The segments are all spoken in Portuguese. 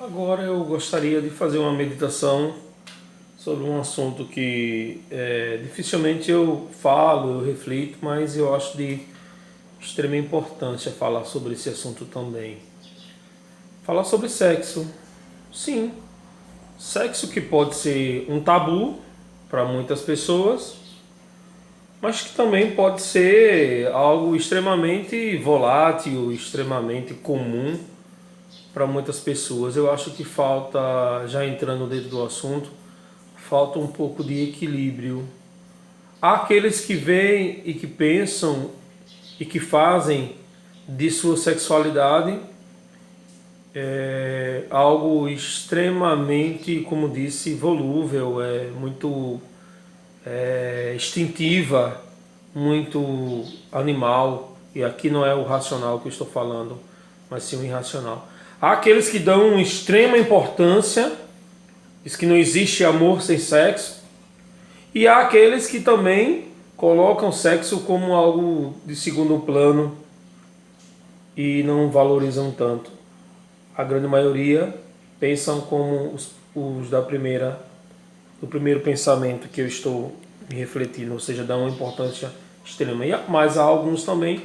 Agora eu gostaria de fazer uma meditação sobre um assunto que dificilmente eu falo, eu reflito, mas eu acho de extrema importância falar sobre esse assunto também. Falar sobre sexo. Sim, sexo que pode ser um tabu para muitas pessoas, mas que também pode ser algo extremamente volátil, extremamente comum para muitas pessoas. Eu acho que falta, já entrando dentro do assunto, falta um pouco de equilíbrio. Há aqueles que veem e que pensam e que fazem de sua sexualidade algo extremamente, como disse, volúvel, muito instintiva, muito animal. E aqui não é o racional que eu estou falando, mas sim o irracional. Há aqueles que dão extrema importância, diz que não existe amor sem sexo, e há aqueles que também colocam sexo como algo de segundo plano e não valorizam tanto. A grande maioria pensam como os do primeiro pensamento que eu estou me refletindo, ou seja, dão uma importância extrema. Mas há alguns também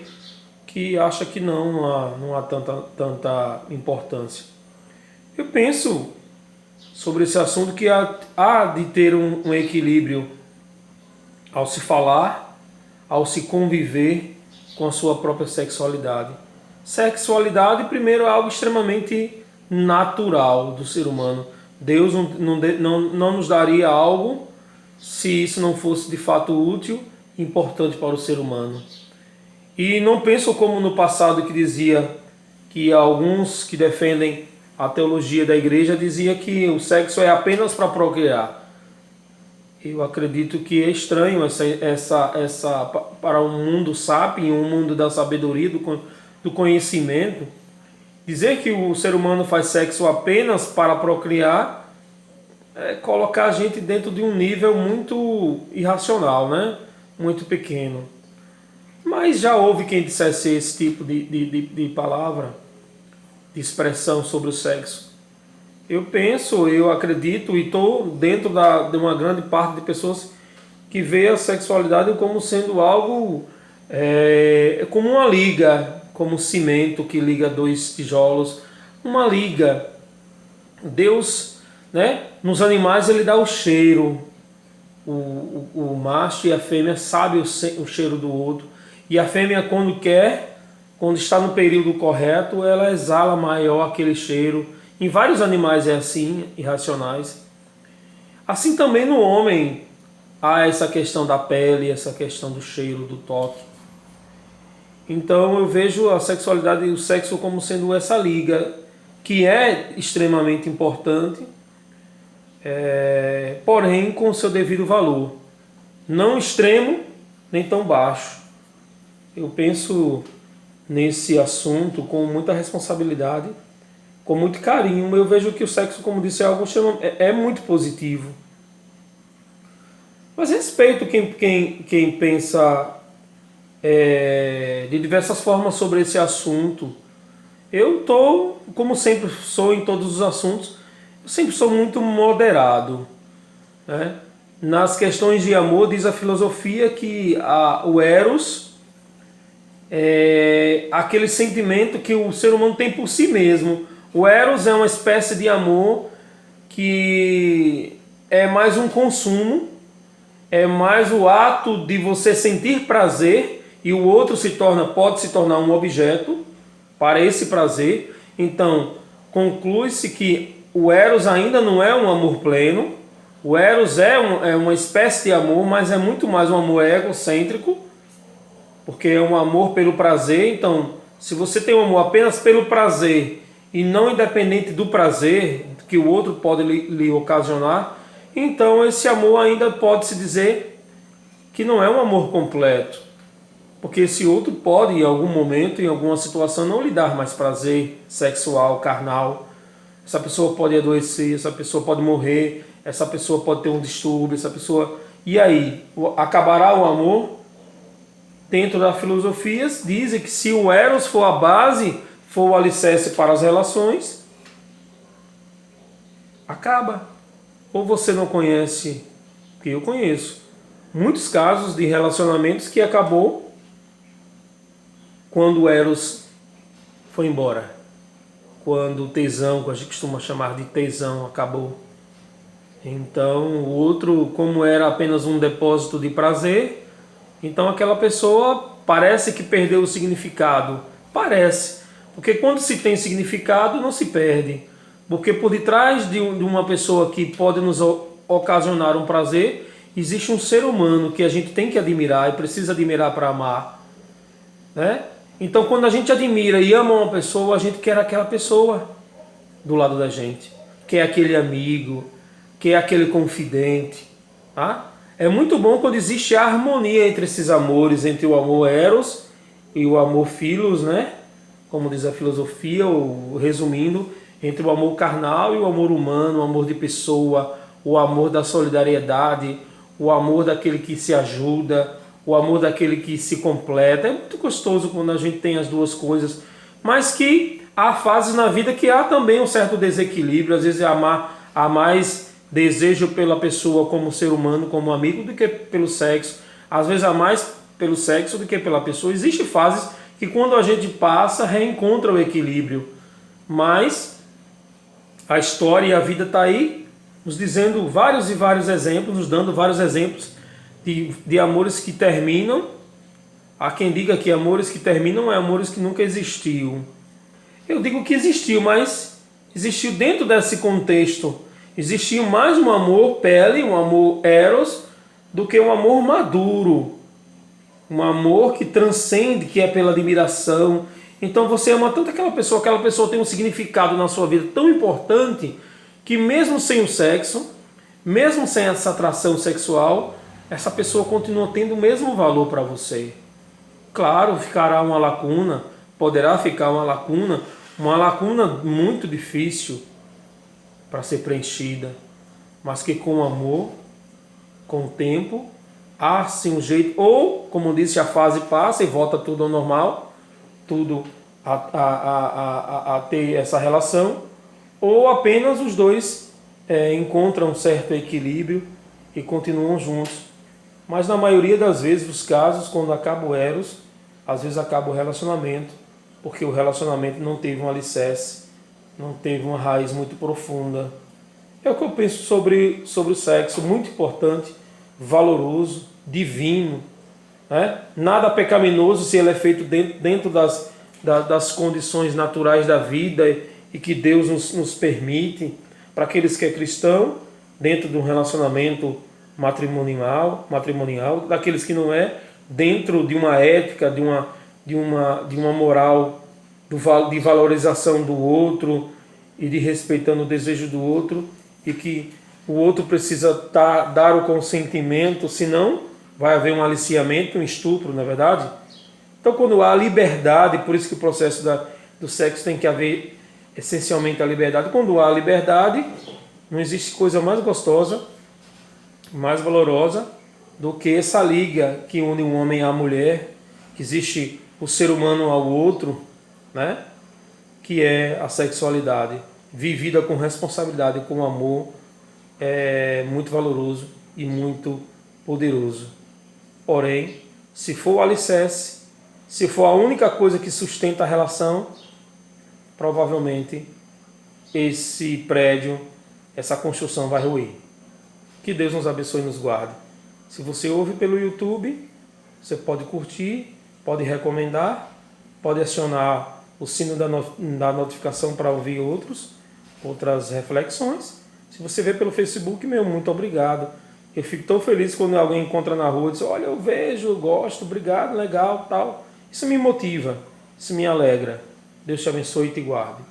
que acham que não há tanta importância. Eu penso sobre esse assunto que há de ter um equilíbrio ao se falar, ao se conviver com a sua própria sexualidade. Sexualidade, primeiro, é algo extremamente natural do ser humano. Deus não nos daria algo se isso não fosse de fato útil e importante para o ser humano. E não penso como no passado que dizia que alguns que defendem a teologia da igreja dizia que o sexo é apenas para procriar. Eu acredito que é estranho para um mundo sábio, um mundo da sabedoria, do conhecimento, dizer que o ser humano faz sexo apenas para procriar é colocar a gente dentro de um nível muito irracional, né? Muito pequeno. Mas já houve quem dissesse esse tipo de palavra, de expressão sobre o sexo. Eu penso, eu acredito e estou dentro de uma grande parte de pessoas que vê a sexualidade como sendo algo como uma liga, como um cimento que liga dois tijolos, uma liga. Deus, né, nos animais ele dá o cheiro, o macho e a fêmea sabem o cheiro do outro, e a fêmea quando quer, quando está no período correto, ela exala maior aquele cheiro. Em vários animais é assim, irracionais. Assim também no homem há essa questão da pele, essa questão do cheiro, do toque. Então eu vejo a sexualidade e o sexo como sendo essa liga, que é extremamente importante, porém com seu devido valor. Não extremo, nem tão baixo. Eu penso nesse assunto com muita responsabilidade, com muito carinho. Eu vejo que o sexo, como disse, é algo muito positivo. Mas respeito quem pensa de diversas formas sobre esse assunto. Eu estou, como sempre sou em todos os assuntos, eu sempre sou muito moderado, né? Nas questões de amor, diz a filosofia que o eros é aquele sentimento que o ser humano tem por si mesmo. O eros é uma espécie de amor que é mais um consumo, é mais o ato de você sentir prazer e o outro pode se tornar um objeto para esse prazer. Então, conclui-se que o eros ainda não é um amor pleno. O eros é uma espécie de amor, mas é muito mais um amor egocêntrico, porque é um amor pelo prazer. Então, se você tem um amor apenas pelo prazer e não independente do prazer que o outro pode lhe ocasionar, então esse amor ainda pode-se dizer que não é um amor completo, porque esse outro pode em algum momento, em alguma situação, não lhe dar mais prazer sexual, carnal. Essa pessoa pode adoecer, essa pessoa pode morrer, essa pessoa pode ter um distúrbio, essa pessoa... E aí, acabará o amor? Dentro das filosofias, dizem que se o eros for a base, for o alicerce para as relações, acaba. Ou você não conhece, que eu conheço, muitos casos de relacionamentos que acabou quando o Eros foi embora. Quando o tesão, que a gente costuma chamar de tesão, acabou. Então o outro, como era apenas um depósito de prazer, então aquela pessoa parece que perdeu o significado. Parece. Porque quando se tem significado, não se perde. Porque por detrás de uma pessoa que pode nos ocasionar um prazer, existe um ser humano que a gente tem que admirar e precisa admirar para amar, né? Então quando a gente admira e ama uma pessoa, a gente quer aquela pessoa do lado da gente, quer aquele amigo, quer aquele confidente, tá? É muito bom quando existe a harmonia entre esses amores, entre o amor eros e o amor philos, né? Como diz a filosofia, ou resumindo, entre o amor carnal e o amor humano, o amor de pessoa, o amor da solidariedade, o amor daquele que se ajuda, o amor daquele que se completa. É muito gostoso quando a gente tem as duas coisas, mas que há fases na vida que há também um certo desequilíbrio. Às vezes há mais desejo pela pessoa como ser humano, como amigo, do que pelo sexo. Às vezes há mais pelo sexo do que pela pessoa. Existem fases que quando a gente passa, reencontra o equilíbrio. Mas a história e a vida está aí, nos dizendo vários e vários exemplos, nos dando vários exemplos de amores que terminam. Há quem diga que amores que terminam é amores que nunca existiu. Eu digo que existiu, mas existiu dentro desse contexto. Existiu mais um amor pele, um amor eros, do que um amor maduro. Um amor que transcende, que é pela admiração. Então você ama tanto aquela pessoa tem um significado na sua vida tão importante, que mesmo sem o sexo, mesmo sem essa atração sexual, essa pessoa continua tendo o mesmo valor para você. Claro, ficará uma lacuna, poderá ficar uma lacuna muito difícil para ser preenchida, mas que com amor, com o tempo, há sim um jeito, ou, como disse, a fase passa e volta tudo ao normal, tudo a ter essa relação, ou apenas os dois encontram um certo equilíbrio e continuam juntos. Mas na maioria das vezes, os casos, quando acaba o eros, às vezes acaba o relacionamento, porque o relacionamento não teve um alicerce, não teve uma raiz muito profunda. É o que eu penso sobre o sexo, muito importante, valoroso, divino, né? Nada pecaminoso se ele é feito dentro das condições naturais da vida e que Deus nos permite. Para aqueles que é cristão, dentro de um relacionamento matrimonial, daqueles que não é, dentro de uma ética, de uma moral de valorização do outro e de respeitando o desejo do outro, e que o outro precisa dar o consentimento, senão vai haver um aliciamento, um estupro, na é verdade? Então quando há liberdade, por isso que o processo do sexo tem que haver essencialmente a liberdade. Quando há liberdade, não existe coisa mais gostosa, mais valorosa do que essa liga que une um homem à mulher, que existe o ser humano ao outro, né? Que é a sexualidade, vivida com responsabilidade, com amor, é muito valoroso e muito poderoso. Porém, se for o alicerce, se for a única coisa que sustenta a relação, provavelmente esse prédio, essa construção vai ruir. Que Deus nos abençoe e nos guarde. Se você ouve pelo YouTube, você pode curtir, pode recomendar, pode acionar o sino da notificação para ouvir outras reflexões. Se você vê pelo Facebook, meu, muito obrigado. Eu fico tão feliz quando alguém encontra na rua e diz, olha, eu vejo, eu gosto, obrigado, legal, tal. Isso me motiva, isso me alegra. Deus te abençoe e te guarde.